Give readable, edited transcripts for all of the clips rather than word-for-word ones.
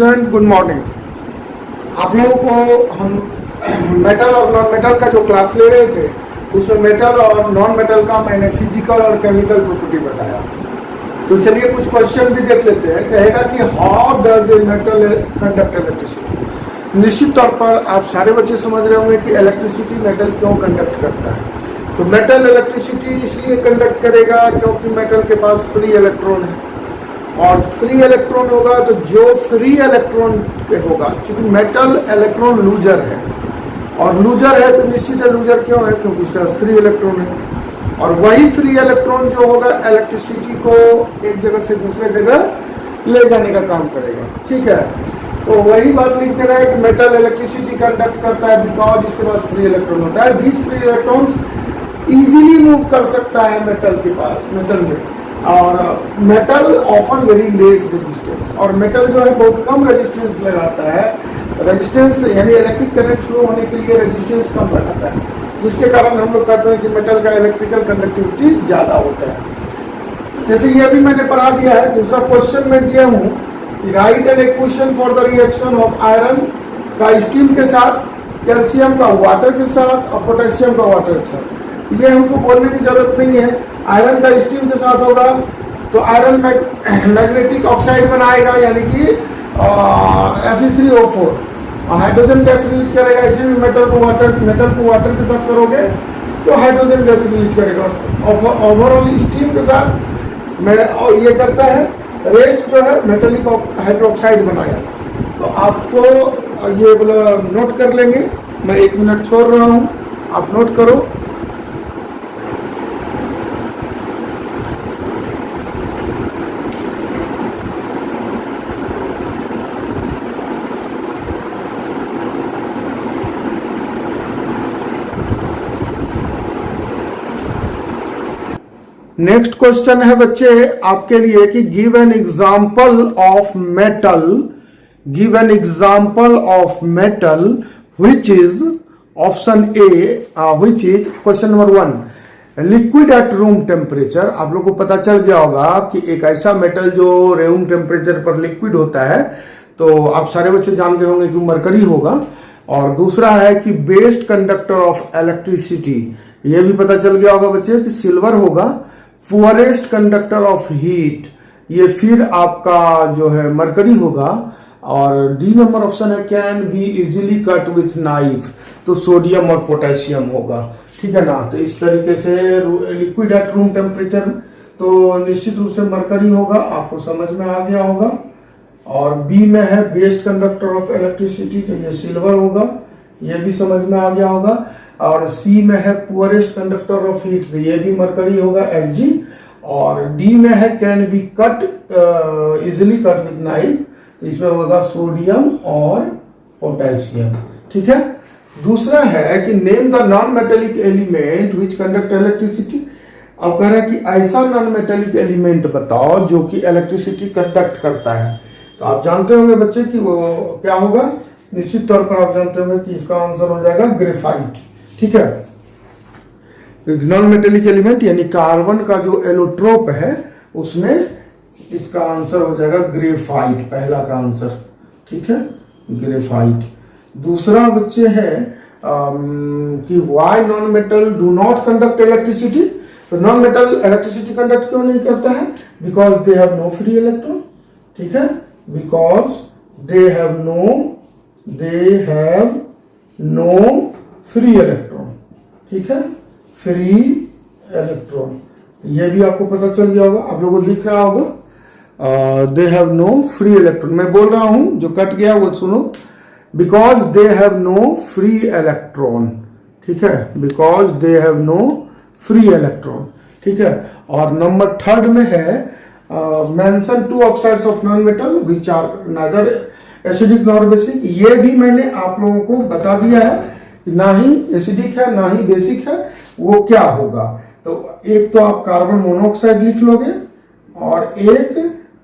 Student, good morning. आप लोगों को हम मेटल और नॉन मेटल का जो क्लास ले रहे थे उसमें मेटल और नॉन मेटल का मैंने फिजिकल और केमिकल प्रॉपर्टी बताया। तो चलिए कुछ क्वेश्चन भी देख लेते हैं। कहेगा कि how does a metal conduct electricity. निश्चित तौर पर आप सारे बच्चे समझ रहे होंगे कि इलेक्ट्रिसिटी मेटल क्यों कंडक्ट करता है। तो मेटल इलेक्ट्रिसिटी इसलिए कंडक्ट करेगा क्योंकि मेटल के पास फ्री इलेक्ट्रॉन है, और फ्री इलेक्ट्रॉन होगा तो जो फ्री इलेक्ट्रॉन होगा, क्योंकि मेटल इलेक्ट्रॉन लूजर है, और लूजर है तो निश्चित है लूजर क्यों है, क्योंकि उसके पास फ्री इलेक्ट्रॉन है। और वही फ्री इलेक्ट्रॉन जो होगा इलेक्ट्रिसिटी को एक जगह से दूसरे जगह ले जाने का काम करेगा। ठीक है, तो वही बात लिख दे रहा है कि मेटल इलेक्ट्रिसिटी कंडक्ट करता है बिकॉज इसके पास फ्री इलेक्ट्रॉन होता है। बीच फ्री इलेक्ट्रॉन्स इजीली मूव कर सकता है मेटल के पास, मेटल में। और metal often very less resistance, और मेटल जो है बहुत कम रेजिस्टेंस लगाता है। रेजिस्टेंस यानी इलेक्ट्रिक करंट फ्लो होने के लिए रेजिस्टेंस कम लगाता है, जिसके कारण हम लोग कहते हैं कि मेटल का इलेक्ट्रिकल कंडक्टिविटी ज़्यादा होता है। जैसे ये भी मैंने पढ़ा दिया है। दूसरा क्वेश्चन मैं दिया हूँ कि right an equation for the reaction of iron का स्टील के साथ, कैल्शियम का वाटर के साथ और पोटेशियम का वाटर के साथ। ये हमको बोलने की जरूरत नहीं है। आयरन का स्टील के साथ होगा तो आयरन मैग्नेटिक ऑक्साइड बनाएगा, यानी कि Fe3O4, हाइड्रोजन गैस रिलीज करेगा। इसी में मेटल को वाटर के साथ करोगे तो हाइड्रोजन गैस रिलीज करेगा। ओवरऑल स्टील के साथ ये करता है, रेस्ट जो है मेटेलिक हाइड्रोक्साइड बनाया। तो आपको ये बोला नोट कर लेंगे। मैं 1 मिनट छोड़ रहा हूँ, आप नोट करो। नेक्स्ट क्वेश्चन है बच्चे आपके लिए कि give an example of metal, give an example of metal which is option A, which is question number 1 liquid at room temperature. आप लोग को पता चल गया होगा कि एक ऐसा मेटल जो रूम टेम्परेचर पर लिक्विड होता है, तो आप सारे बच्चे जान गए होंगे कि मरकरी होगा। और दूसरा है कि बेस्ट कंडक्टर ऑफ इलेक्ट्रिसिटी, यह भी पता चल गया होगा बच्चे कि सिल्वर होगा। पुअरेस्ट कंडक्टर ऑफ हीट, ये फिर आपका जो है मरकरी होगा। और डी नंबर ऑप्शन है can be easily cut with knife, तो सोडियम और पोटेशियम होगा। ठीक है ना। तो इस तरीके से लिक्विड एट रूम टेम्परेचर तो निश्चित रूप से मरकरी होगा, आपको समझ में आ गया होगा। और बी में है बेस्ट कंडक्टर ऑफ इलेक्ट्रिसिटी, तो ये सिल्वर होगा, ये भी समझ में आ गया होगा। और सी में है पुअरेस्ट कंडक्टर ऑफ हीट, तो ये भी मरकरी होगा Ag। और डी में है can be cut easily cut with knife, तो इसमें होगा सोडियम और पोटेशियम। ठीक है। दूसरा है कि name the non metallic element which conduct electricity. अब कह रहा है कि ऐसा नॉन मेटेलिक एलिमेंट बताओ जो कि इलेक्ट्रिसिटी कंडक्ट करता है। तो आप जानते होंगे बच्चे कि वो क्या होगा। निश्चित तौर पर आप जानते होंगे कि इसका आंसर हो जाएगा ग्रेफाइट। ठीक है। नॉन मेटेलिक एलिमेंट यानी कार्बन का जो एलोट्रोप है उसमें इसका आंसर हो जाएगा ग्रेफाइट, पहला का आंसर। ठीक है, ग्रेफाइट। दूसरा बच्चे है कि why non metal do not conduct electricity. तो नॉन मेटल इलेक्ट्रिसिटी कंडक्ट क्यों नहीं करता है? Because they have no free electron. ठीक है, because they have no free electron. ठीक है, फ्री इलेक्ट्रॉन, ये भी आपको पता चल गया होगा। आप लोगों को दिख रहा होगा they have no free electron. मैं बोल रहा हूं, जो कट गया वो सुनो। Because they have no free electron. ठीक है, because they have no free electron. ठीक है। और नंबर 3 में है mention 2 oxides of non metal which are neither acidic nor basic. ये भी मैंने आप लोगों को बता दिया है, ना ही एसिडिक है ना ही बेसिक है, वो क्या होगा। तो एक तो आप कार्बन मोनोऑक्साइड लिख लोगे और एक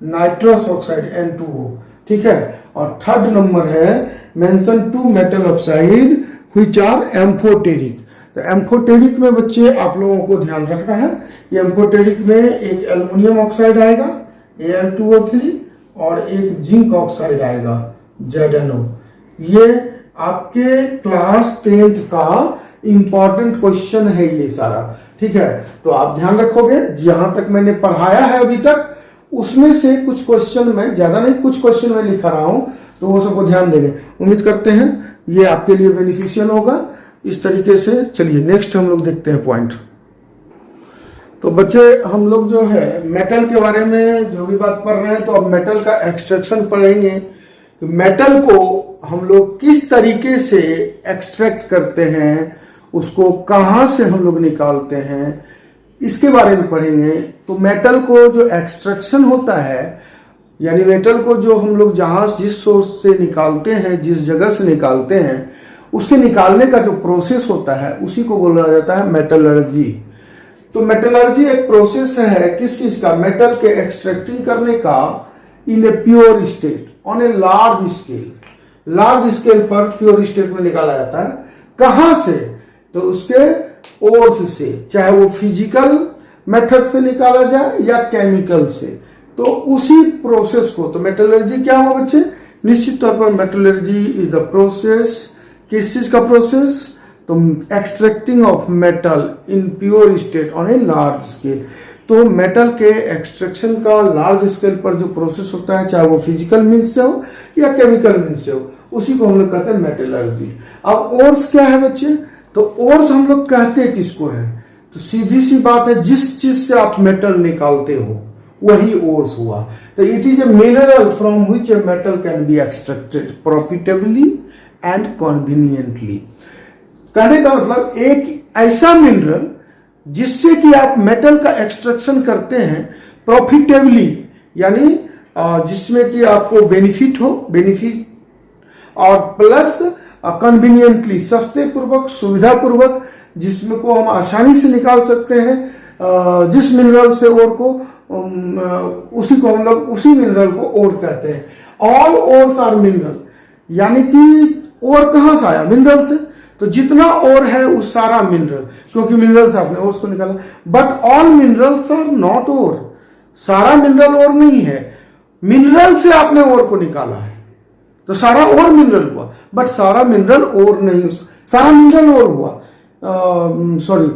नाइट्रस ऑक्साइड N2O। ठीक है। और 3rd नंबर है mention 2 metal oxide which are amphoteric. तो एम्फोटेरिक में बच्चे आप लोगों को ध्यान रखना है, ये एम्फोटेरिक में एक एल्युमिनियम ऑक्साइड आएगा Al2O3, और एक जिंक ऑक्साइड आएगा ZnO। ये आपके क्लास 10th का इंपॉर्टेंट क्वेश्चन है ये सारा, ठीक है। तो आप ध्यान रखोगे, जहां तक मैंने पढ़ाया है अभी तक उसमें से कुछ क्वेश्चन मैं, ज्यादा नहीं कुछ क्वेश्चन मैं लिखा रहा हूं, तो वो सबको ध्यान देंगे। उम्मीद करते हैं ये आपके लिए बेनिफिशियल होगा इस तरीके से। चलिए नेक्स्ट हम लोग देखते हैं पॉइंट। तो बच्चे हम लोग जो है मेटल के बारे में जो भी बात पढ़ रहे हैं, तो अब मेटल का एक्सट्रैक्शन पढ़ेंगे। तो मेटल को हम लोग किस तरीके से एक्सट्रैक्ट करते हैं, उसको कहाँ से हम लोग निकालते हैं, इसके बारे में पढ़ेंगे। तो मेटल को जो एक्सट्रैक्शन होता है, यानी मेटल को जो हम लोग जहां जिस सोर्स से निकालते हैं, जिस जगह से निकालते हैं, उसके निकालने का जो प्रोसेस होता है उसी को बोला जाता है मेटलर्जी। तो मेटलर्जी एक प्रोसेस है किस चीज का, मेटल के एक्सट्रैक्टिंग करने का in a pure state on a large scale पर प्योर स्टेट में निकाला जाता है। कहां से, तो उसके ओर्स से, चाहे वो फिजिकल मेथड से निकाला जाए या केमिकल से, तो उसी प्रोसेस को, तो मेटलर्जी क्या हुआ बच्चे, निश्चित तौर पर मेटलर्जी इज द प्रोसेस, किस चीज का प्रोसेस, तो extracting of metal in pure state on a large scale. तो मेटल के एक्सट्रैक्शन का लार्ज स्केल पर जो प्रोसेस होता है, चाहे वो फिजिकल मीन्स से हो या केमिकल मीन्स से हो, उसी को हम लोग कहते हैं मेटलर्जी। अब ओर्स क्या है बच्चे, तो ओर्स हम लोग कहते हैं किसको है, तो सीधी सी बात है, जिस चीज से आप मेटल निकालते हो वही ओर्स हुआ। तो it is a mineral from which a metal can be extracted profitably and conveniently. कहने का मतलब एक ऐसा मिनरल जिससे कि आप मेटल का एक्सट्रैक्शन करते हैं प्रॉफिटेबली, यानी जिसमें कि आपको बेनिफिट हो, बेनिफिट, और प्लस कन्वीनियंटली, सस्ते पूर्वक, सुविधा पूर्वक, जिसमें को हम आसानी से निकाल सकते हैं। जिस मिनरल से ओर को, उसी को हम लोग, उसी मिनरल को ओर कहते हैं। ऑल ओर्स आर मिनरल, यानी कि ओर कहां से आया, मिनरल से, तो जितना ओर है उस सारा मिनरल, क्योंकि मिनरल से आपने ओर्स को निकाला। But all minerals are not ore, सारा मिनरल ओर नहीं है, मिनरल से आपने ओर को निकाला है तो सारा ओर मिनरल हुआ, बट सारा मिनरल ओर नहीं, सारा मिनरल ओर हुआ, सॉरी,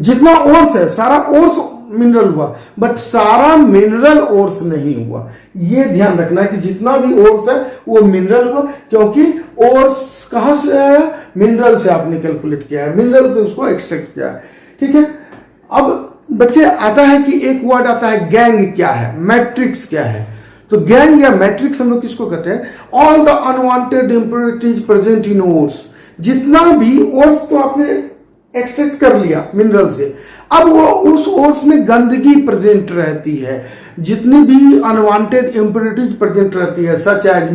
जितना ओर्स है सारा ओर्स मिनरल हुआ, बट सारा मिनरल ओर्स नहीं हुआ। ये ध्यान रखना है कि जितना भी ओर्स है वो मिनरल हुआ, क्योंकि ओर्स कहां से आया, मिनरल से आपने कैलकुलेट किया है, मिनरल से उसको एक्सट्रैक्ट किया है, ठीक है। अब बच्चे आता है कि एक वर्ड आता है गैंग, क्या है, मैट्रिक्स क्या है। तो गैंग या मैट्रिक्स हम लोग किसको कहते हैं, all the unwanted impurities present in ores. जितना भी ओर्स तो आपने एक्सट्रैक्ट कर लिया मिनरल से, अब वो उस ओर्स में गंदगी प्रेजेंट रहती है, जितनी भी अनवांटेड इंप्योरिटीज प्रेजेंट रहती है, such as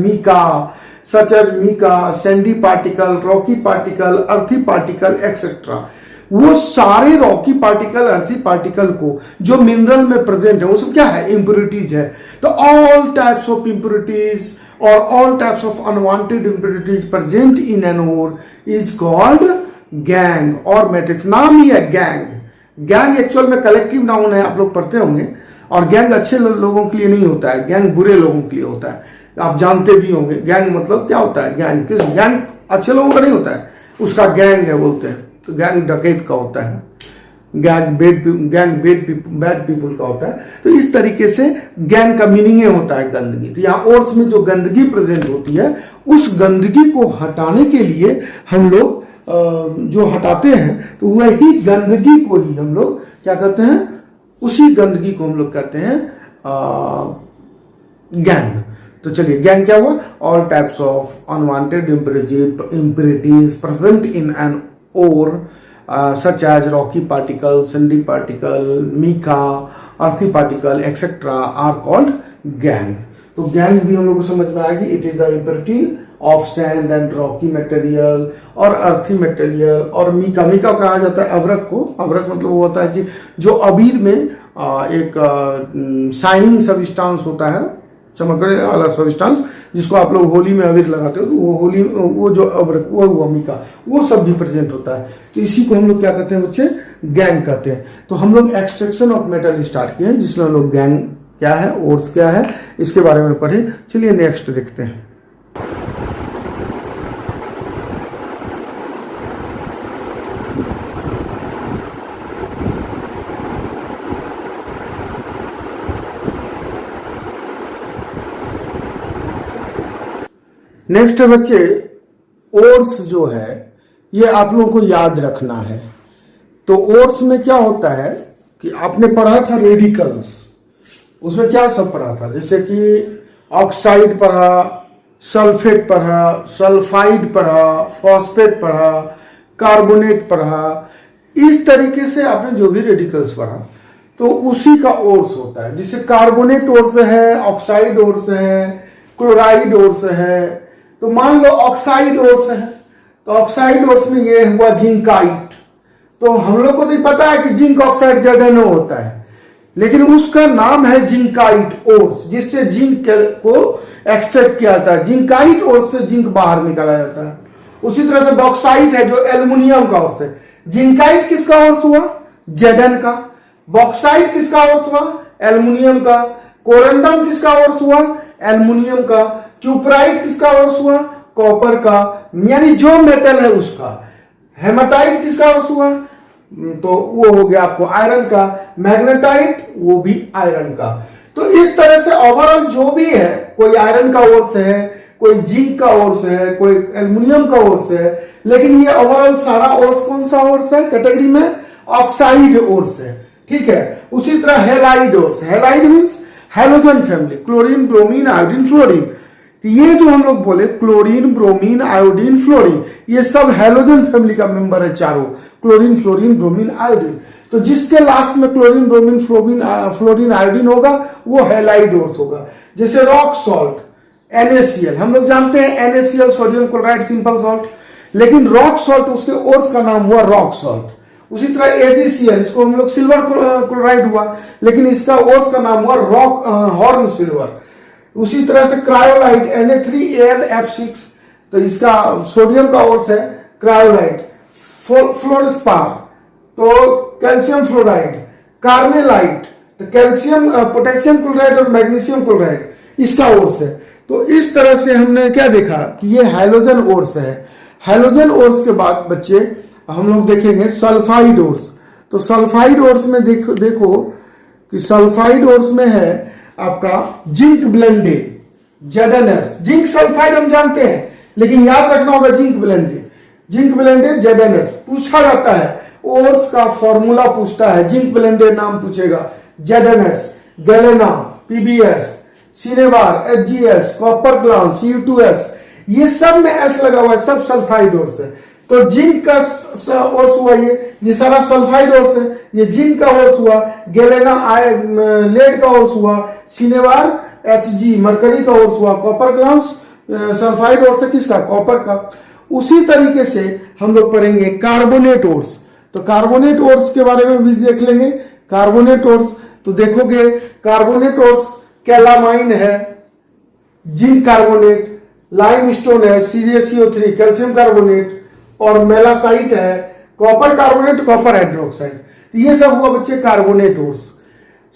mica, sandy particle, rocky particle, earthy particle etcetera. वो सारे रॉकी पार्टिकल, अर्थी पार्टिकल को जो मिनरल में प्रेजेंट है वो सब क्या है, इंप्योरिटीज है। तो ऑल टाइप्स ऑफ इंप्योरिटीज और all types of unwanted impurities present in an ore is called gangue और मैट्रिक्स। नाम ही है गैंग। गैंग एक्चुअल में कलेक्टिव नाउन है, आप लोग पढ़ते होंगे। और गैंग अच्छे लोगों के लिए नहीं होता है, गैंग बुरे लोगों के लिए होता है, आप जानते भी होंगे। गैंग मतलब क्या होता है, गैंग किस, गैंग अच्छे लोगों का नहीं होता है, उसका गैंग है बोलते हैं। तो गैंग डकैत का होता है, गैंग बैड पीपुल का होता है। तो इस तरीके से गैंग का मीनिंग होता है गंदगी। तो यहाँ ओर्स में जो गंदगी प्रेजेंट होती है, उस गंदगी को हटाने के लिए हम लोग जो हटाते हैं, तो वही गंदगी को ही हम लोग क्या कहते हैं, उसी गंदगी को हम लोग कहते हैं गैंग। तो चलिए गैंग क्या हुआ, all types of unwanted impurities present in an ore such as rocky particle, sandy particle, mica, earthy particle etc. are called gang। तो गैंग भी हम लोग को समझ में आएगी, it is the impurity of sand and Rocky material और अर्थी मटेरियल। और मीका, मीका कहा जाता है अवरक को। अवरक मतलब वो होता है कि जो अबीर में एक शाइनिंग सब्सटेंस होता है, चमकने वाला सब्सटेंस, जिसको आप लोग होली में अबीर लगाते हो, तो वो होली, वो जो अवरक, वो हुआ मीका, वो सब भी प्रेजेंट होता है। तो इसी को हम लोग क्या कहते हैं बच्चे, गैंग कहते हैं। तो हम लोग एक्सट्रैक्शन ऑफ मेटल स्टार्ट किए हैं, जिसमें हम लोग गैंग क्या है, ओर्स क्या है, इसके बारे में पढ़े। चलिए नेक्स्ट देखते हैं। नेक्स्ट है बच्चे, ओर्स जो है ये आप लोगों को याद रखना है। तो ओर्स में क्या होता है कि आपने पढ़ा था रेडिकल्स, उसमें क्या सब पढ़ा था, जैसे कि ऑक्साइड पढ़ा, सल्फेट पढ़ा, सल्फाइड पढ़ा, फॉस्फेट पढ़ा, कार्बोनेट पढ़ा। इस तरीके से आपने जो भी रेडिकल्स पढ़ा तो उसी का ओर्स होता है। जैसे कार्बोनेट ओर्स है, ऑक्साइड ओर्स है, क्लोराइड ओर्स है। तो मान लो ऑक्साइड ओर्स है, तो ऑक्साइड ओर्स में ये हुआ जिंकाइट। तो हम लोग को तो पता है कि जिंक ऑक्साइड ZnO होता है, लेकिन उसका नाम है जिंकाइट ओर्स, जिससे जिंक को एक्सट्रैक्ट किया जाता है। जिंकाइट ओर्स से जिंक बाहर निकाला जाता है। उसी तरह से बॉक्साइट है जो एल्युमिनियम का ओर्स है। जिंकाइट किसका ओर्स हुआ, Zn का। बॉक्साइट किसका ओर्स हुआ, एल्युमिनियम का। कोरंडम किसका ओर्स हुआ, एल्युमिनियम का। क्यूपराइट किसका ओर्स हुआ, कॉपर का, यानी जो मेटल है उसका। हेमाटाइट किसका ओर्स हुआ, तो वो हो गया आपको आयरन का। मैग्नेटाइट वो भी आयरन का। तो इस तरह से ओवरऑल जो भी है, कोई आयरन का ओर्स है, कोई जिंक का ओर्स है, कोई एल्युमिनियम का ओर्स है, लेकिन ये ओवरऑल सारा ओर्स कौन सा ओर्स है कैटेगरी में, ऑक्साइड ओर्स है। ठीक है। उसी तरह halide ores, halide means halogen family, chlorine, bromine, iodine, fluorine. तो ये जो हम लोग बोले क्लोरीन, ब्रोमीन, आयोडीन, फ्लोरीन, ये सब हेलोजन फैमिली का मेंबर है चारों, क्लोरीन, फ्लोरीन, ब्रोमीन, आयोडीन। तो जिसके लास्ट में क्लोरीन, ब्रोमीन, फ्लोरीन, आयोडीन होगा वो हेलाइड ओर्स होगा। जैसे रॉक सॉल्ट, NaCl, हम लोग जानते हैं NaCl sodium chloride simple salt, लेकिन रॉक सॉल्ट उसके ओर्स का नाम हुआ रॉक सॉल्ट। उसी तरह AgCl, इसको हम लोग सिल्वर क्लोराइड हुआ, लेकिन इसका ओर्स का नाम हुआ रॉक हॉर्न सिल्वर। उसी तरह से क्रायोलाइट Na3AlF6, तो इसका सोडियम का ओर्स है क्रायोलाइट। फ्लोरस्पार तो कैल्शियम फ्लोराइड। कार्मेलाइट तो कैल्शियम, पोटेशियम क्लोराइड और मैग्नीशियम क्लोराइड, इसका ओर्स है। तो इस तरह से हमने क्या देखा कि ये हाइलोजन ओर्स है। हाइलोजन ओर्स के बाद बच्चे हम लोग देखेंगे सल्फाइड ओर्स। तो सल्फाइड ओर्स में देखो कि सल्फाइड ओर्स में है आपका zinc blended, ZnS। Zinc sulphide हम जानते हैं, लेकिन याद रखना होगा zinc blended, zinc blended ZnS। पूछा जाता है ओर्स का फॉर्मूला, पूछता है जिंक ब्लेंडेड नाम पूछेगा, ZnS, galena, PbS, cinnabar, HgS, copper glass, Cu2S, ये सब में S लगा हुआ है, सब सल्फाइड ओर्स है। तो जिंक का ओर्स हुआ ये सारा सल्फाइड ओर्स है। ये जिंक का ओर्स हुआ, गैलेना लेड का ओर्स हुआ, सिनेबार Hg मरकरी का ओर्स हुआ, कॉपर ग्लास सल्फाइड ओर्स है किसका, कॉपर का। उसी तरीके से हम लोग पढ़ेंगे कार्बोनेट ओर्स। तो कार्बोनेट ओर्स के बारे में भी देख लेंगे। कार्बोनेट ओर्स तो देखोगे, कार्बोनेट ओर्स कैलामाइन है, जिंक कार्बोनेट, लाइमस्टोन है, CaCO3 कैल्शियम कार्बोनेट, और मेलासाइट है, कॉपर कार्बोनेट, कॉपर हाइड्रोक्साइड। तो ये सब हुआ बच्चे carbonate ores.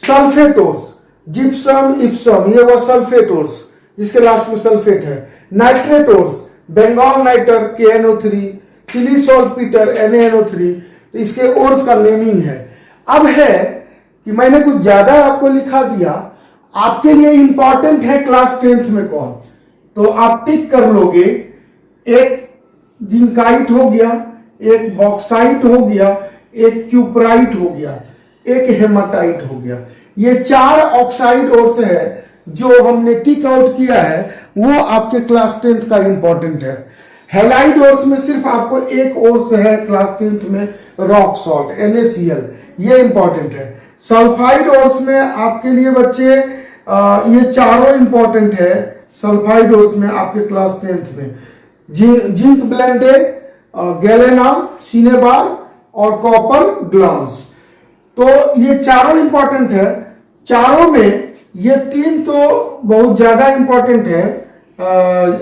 Sulphate ores, gypsum, epsom, ये हुआ सल्फेट ओर्स जिसके लास्ट में सल्फेट है। Nitrate ores, Bengal nitre KNO3, Chile saltpetre NaNO3। तो इसके ओर्स का नेमिंग है। अब है कि मैंने कुछ ज्यादा आपको लिखा दिया, आपके लिए इंपॉर्टेंट है क्लास 10th में कौन, तो आप टिक कर लोगे। एक जिंकाइट हो गया, एक बॉक्साइट हो गया, एक क्यूपराइट हो गया, एक हेमाटाइट हो गया। ये 4 ऑक्साइड ओर्स है जो हमने टिक आउट किया है, वो आपके क्लास 10th का इंपॉर्टेंट है। हेलाइड ओर्स में सिर्फ आपको एक ओर्स है क्लास 10th में, रॉक सॉल्ट NaCl, ये इंपॉर्टेंट है। सल्फाइड ओर्स में आपके लिए बच्चे ये चारों इंपॉर्टेंट है। सल्फाइड ओर्स में आपके क्लास 10th में जिंक ब्लेंडेड, गैलेना, सिनेबार और कॉपर ग्लास। तो ये चारों इंपॉर्टेंट है। चारों में ये 3 तो बहुत ज्यादा इंपॉर्टेंट है,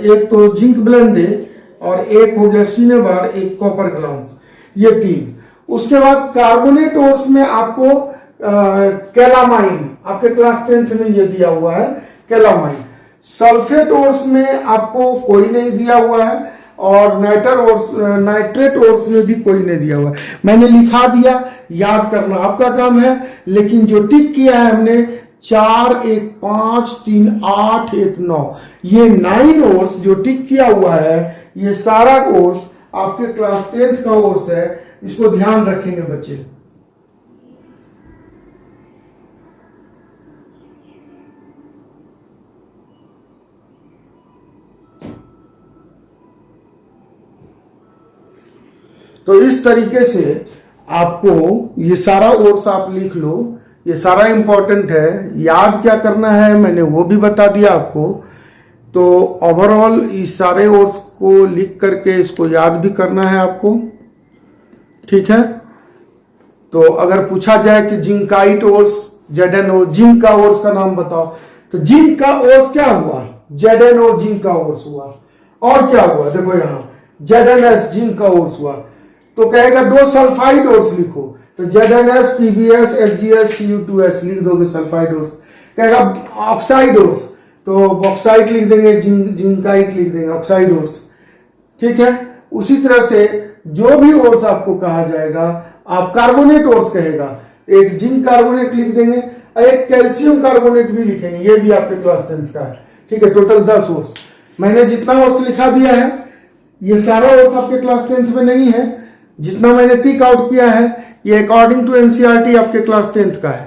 एक तो जिंक ब्लेंडेड और एक हो गया सिनेबार, एक कॉपर ग्लास, ये 3। उसके बाद कार्बोनेट ओर्स में आपको कैलामाइन, आपके क्लास 10th में ये दिया हुआ है कैलामाइन। सल्फेट ओर्स में आपको कोई नहीं दिया हुआ है और नाइट्रेट ओर्स में भी कोई नहीं दिया हुआ है। मैंने लिखा दिया, याद करना आपका काम है, लेकिन जो टिक किया है हमने 4, 1, 5, 3, 8, 1, 9, ये 9 ओर्स जो टिक किया हुआ है, ये सारा ओर्स आपके क्लास 10th का ओर्स है। इसको ध्यान रखेंगे बच्चे। तो इस तरीके से आपको ये सारा ओर्स आप लिख लो, ये सारा इंपॉर्टेंट है। याद क्या करना है मैंने वो भी बता दिया आपको। तो ओवरऑल इस सारे ओर्स को लिख करके इसको याद भी करना है आपको, ठीक है। तो अगर पूछा जाए कि जिंकाइट ओर्स, ZnO, जिंक का ओर्स का नाम बताओ, तो जिंक का ओर्स क्या हुआ? ZnO जिंक का ओर्स हुआ। और क्या हुआ? देखो यहां ZnS जिंक का ओर्स हुआ। तो कहेगा 2 सल्फाइड ओर्स लिखो, तो ZnS, PbS, FgS, Cu2S लिख दोगे सल्फाइड ओर्स। कहेगा ऑक्साइड ओर्स, तो बॉक्साइड लिख देंगे, जिंकाइट लिख देंगे, ऑक्साइड ओर्स, ठीक है। उसी तरह से जो भी ओर्स आपको कहा जाएगा, आप कार्बोनेट ओर्स कहेगा, एक जिंक कार्बोनेट लिख देंगे, एक कैल्शियम कार्बोनेट भी लिखेंगे, ये भी आपके क्लास 10th का है, ठीक है। Total 10 ores. मैंने जितना ओर्स लिखा दिया है, ये सारा ओर्स आपके क्लास 10th में नहीं है। जितना मैंने टिक आउट किया है ये अकॉर्डिंग टू एनसीईआरटी आपके क्लास 10th का है।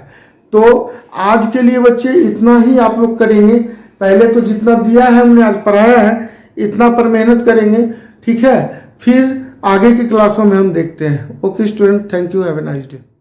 तो आज के लिए बच्चे इतना ही आप लोग करेंगे। पहले तो जितना दिया है हमने आज पढ़ाया है, इतना पर मेहनत करेंगे, ठीक है। फिर आगे की क्लासों में हम देखते हैं। Okay student, thank you, have a nice day.